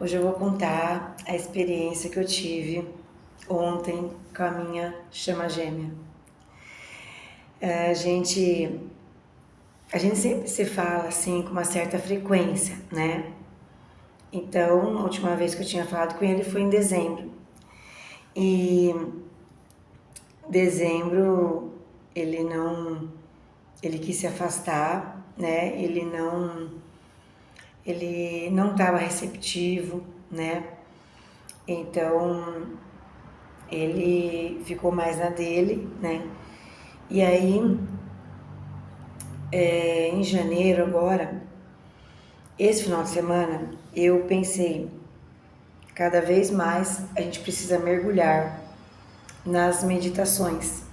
Hoje eu vou contar a experiência que eu tive ontem com a minha chama gêmea. A gente, a gente sempre se fala assim com uma certa frequência, né? Então, a última vez que eu tinha falado com ele foi em dezembro. E dezembro ele quis se afastar, né? Ele não estava receptivo, né? Então ele ficou mais na dele, né? E aí, em janeiro agora, esse final de semana, eu pensei, cada vez mais a gente precisa mergulhar nas meditações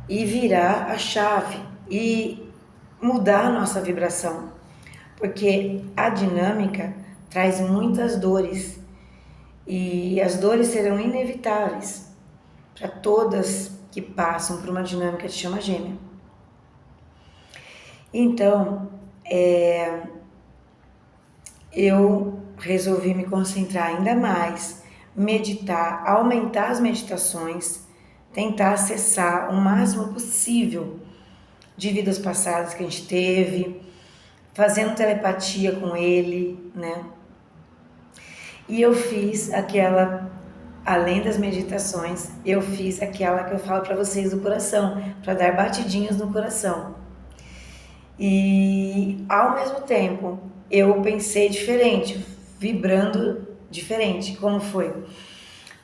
e virar a chave e mudar a nossa vibração, porque a dinâmica traz muitas dores e as dores serão inevitáveis para todas que passam por uma dinâmica de chama gêmea. Então, eu resolvi me concentrar ainda mais, meditar, aumentar as meditações, tentar acessar o máximo possível de vidas passadas que a gente teve, fazendo telepatia com ele, né? E eu fiz aquela, além das meditações, eu fiz aquela que eu falo para vocês do coração, para dar batidinhos no coração. E ao mesmo tempo, eu pensei diferente, vibrando diferente. Como foi?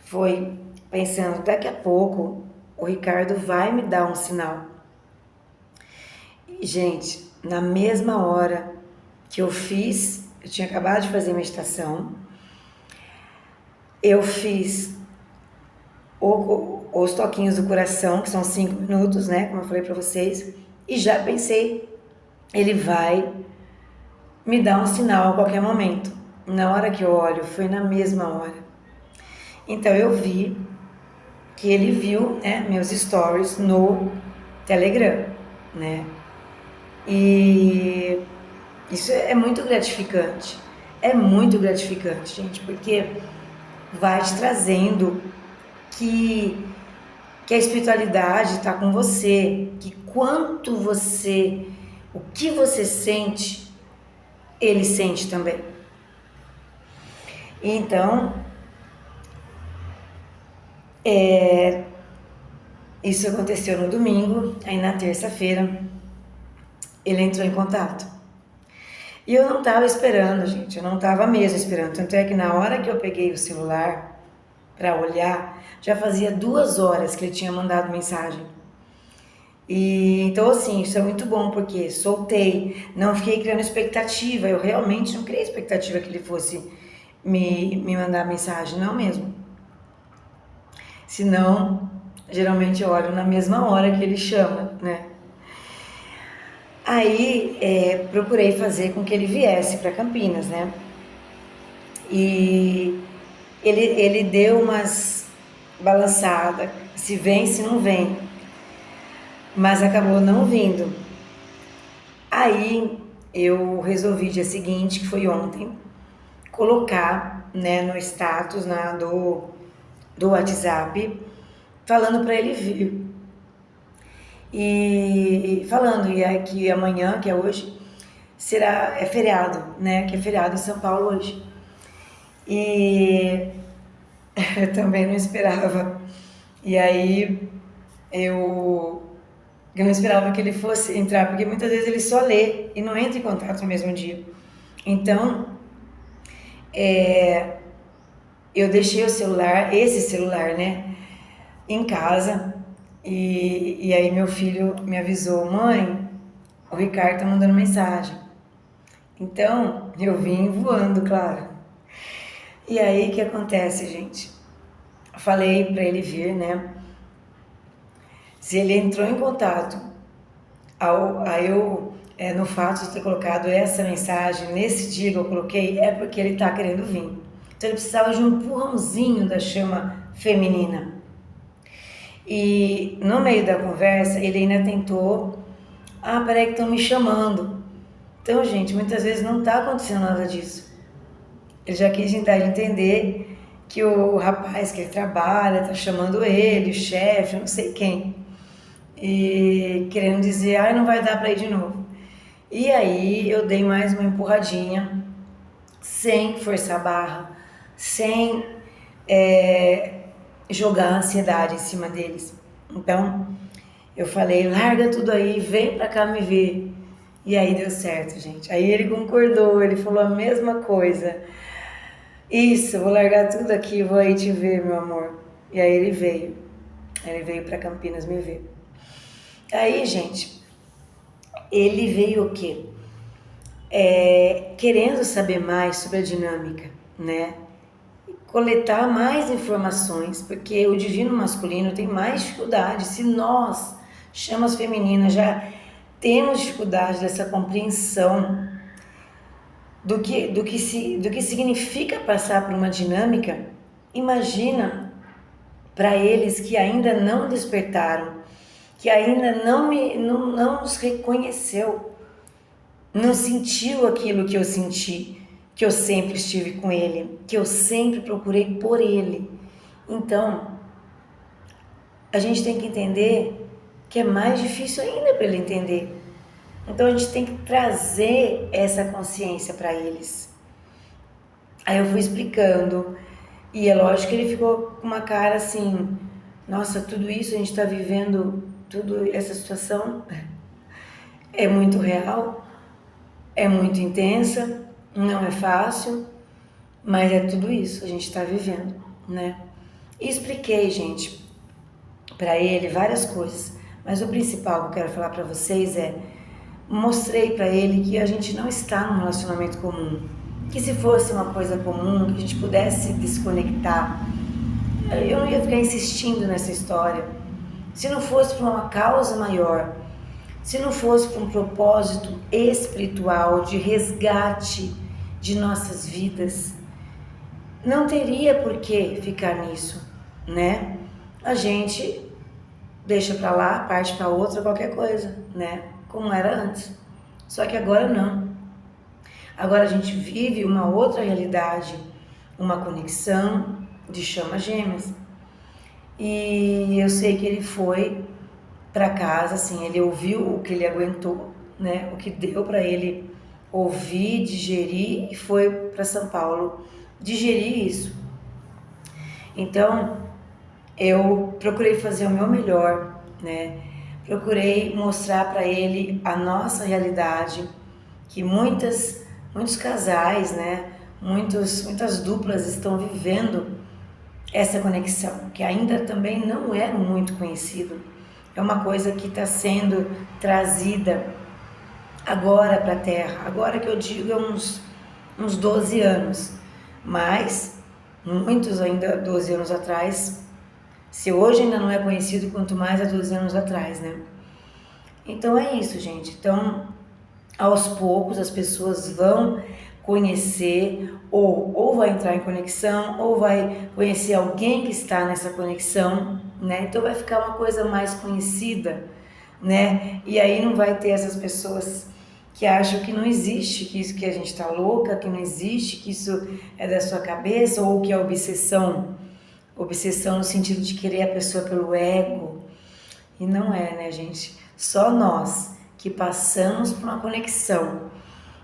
Foi pensando, daqui a pouco o Ricardo vai me dar um sinal. E, gente, na mesma hora que eu tinha acabado de fazer meditação, eu fiz os toquinhos do coração, que são 5 minutos, né? Como eu falei pra vocês, e já pensei, ele vai me dar um sinal a qualquer momento. Na hora que eu olho, foi na mesma hora. Então eu vi que ele viu, né, meus stories no Telegram, né? E isso é muito gratificante. É muito gratificante, gente, porque vai te trazendo que a espiritualidade está com você, o que você sente, ele sente também. Então, isso aconteceu no domingo, aí na terça-feira ele entrou em contato. E eu não estava esperando, gente, eu não estava mesmo esperando. Tanto é que na hora que eu peguei o celular para olhar, já fazia 2 horas que ele tinha mandado mensagem. E então, assim, isso é muito bom, porque soltei, não fiquei criando expectativa. Eu realmente não criei expectativa que ele fosse me mandar mensagem, não mesmo. Senão, geralmente eu olho na mesma hora que ele chama, né? Aí, procurei fazer com que ele viesse para Campinas, né? E ele deu umas balançadas, se vem, se não vem, mas acabou não vindo. Aí eu resolvi dia seguinte, que foi ontem, colocar, né, no status do WhatsApp, falando para ele vir. E falando que amanhã, que é hoje, é feriado, né? Que é feriado em São Paulo hoje. E eu também não esperava. E aí eu não esperava que ele fosse entrar, porque muitas vezes ele só lê e não entra em contato no mesmo dia. Então, eu deixei esse celular, né, em casa, e aí meu filho me avisou, mãe, o Ricardo tá mandando mensagem. Então, eu vim voando, claro. E aí, o que acontece, gente? Falei pra ele vir, né? Se ele entrou em contato, no fato de ter colocado essa mensagem, nesse dia que eu coloquei, é porque ele tá querendo vir. Então, ele precisava de um empurrãozinho da chama feminina. E no meio da conversa, ele ainda tentou, peraí que estão me chamando. Então, gente, muitas vezes não tá acontecendo nada disso. Ele já quis dar a entender que o rapaz que ele trabalha tá chamando ele, o chefe, não sei quem, e querendo dizer, ai, não vai dar para ir de novo. E aí eu dei mais uma empurradinha, sem forçar a barra, sem jogar a ansiedade em cima deles. Então, eu falei, larga tudo aí, vem pra cá me ver. E aí deu certo, gente. Aí ele concordou, ele falou a mesma coisa. Isso, vou largar tudo aqui, vou aí te ver, meu amor. E aí ele veio. Ele veio pra Campinas me ver. Aí, gente, ele veio o quê? Querendo saber mais sobre a dinâmica, né? Coletar mais informações, porque o divino masculino tem mais dificuldade. Se nós, chamas femininas, já temos dificuldade dessa compreensão do que significa passar por uma dinâmica, imagina para eles que ainda não despertaram, que ainda não nos reconheceu, não sentiu aquilo que eu senti, que eu sempre estive com ele, que eu sempre procurei por ele. Então, a gente tem que entender que é mais difícil ainda para ele entender. Então, a gente tem que trazer essa consciência para eles. Aí eu fui explicando, e é lógico que ele ficou com uma cara assim, nossa, tudo isso a gente está vivendo, tudo essa situação é muito real, é muito intensa, não é fácil, mas é tudo isso, a gente está vivendo, né? E expliquei, gente, para ele várias coisas, mas o principal que eu quero falar para vocês é, mostrei para ele que a gente não está num relacionamento comum, que se fosse uma coisa comum, que a gente pudesse desconectar, eu não ia ficar insistindo nessa história. Se não fosse por uma causa maior, se não fosse por um propósito espiritual de resgate de nossas vidas, não teria por que ficar nisso, né? A gente deixa pra lá, parte pra outra, qualquer coisa, né? Como era antes. Só que agora não. Agora a gente vive uma outra realidade, uma conexão de chamas gêmeas. E eu sei que ele foi para casa, assim, ele ouviu o que ele aguentou, né? O que deu para ele ouvir, digerir e foi para São Paulo digerir isso. Então, eu procurei fazer o meu melhor, né? Procurei mostrar para ele a nossa realidade, que muitos casais, né? Muitas duplas estão vivendo essa conexão, que ainda também não é muito conhecido. É uma coisa que está sendo trazida agora para a Terra. Agora que eu digo é uns 12 anos. Mas muitos ainda 12 anos atrás, se hoje ainda não é conhecido, quanto mais há 12 anos atrás, né? Então é isso, gente. Então, aos poucos as pessoas vão conhecer ou vai entrar em conexão ou vai conhecer alguém que está nessa conexão, né? Então vai ficar uma coisa mais conhecida, né? E aí não vai ter essas pessoas que acham que não existe, que isso que a gente está louca, que não existe, que isso é da sua cabeça ou que é obsessão. Obsessão no sentido de querer a pessoa pelo ego. E não é, né, gente? Só nós que passamos por uma conexão,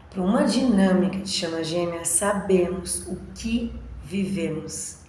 por uma dinâmica de chama gêmea, sabemos o que vivemos.